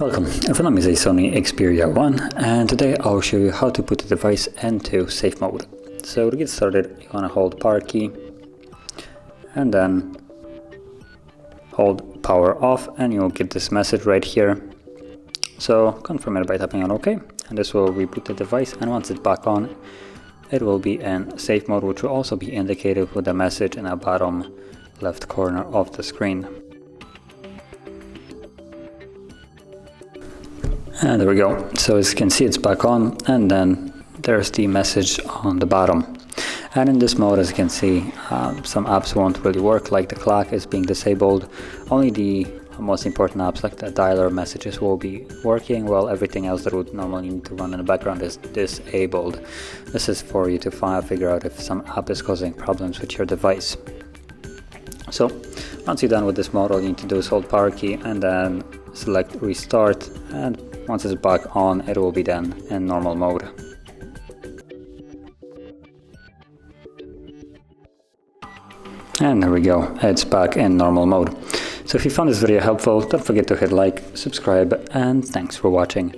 Welcome, my name is SONY Xperia 1 and today I'll show you how to put the device into safe mode. So to get started, you want to hold power key and then hold power off and you'll get this message right here. So confirm it by tapping on OK, and this will reboot the device, and once it's back on it will be in safe mode, which will also be indicated with a message in the bottom left corner of the screen. And there we go. So as you can see, it's back on, and then there's the message on the bottom. And in this mode, as you can see, some apps won't really work, like the clock is being disabled. Only the most important apps like the dialer messages will be working, while everything else that would normally need to run in the background is disabled. This is for you to figure out if some app is causing problems with your device. So once you're done with this mode, all you need to do is hold power key and then select restart, and once it's back on it will be then in normal mode. And there we go, it's back in normal mode. So if you found this video helpful, don't forget to hit like, subscribe, and thanks for watching.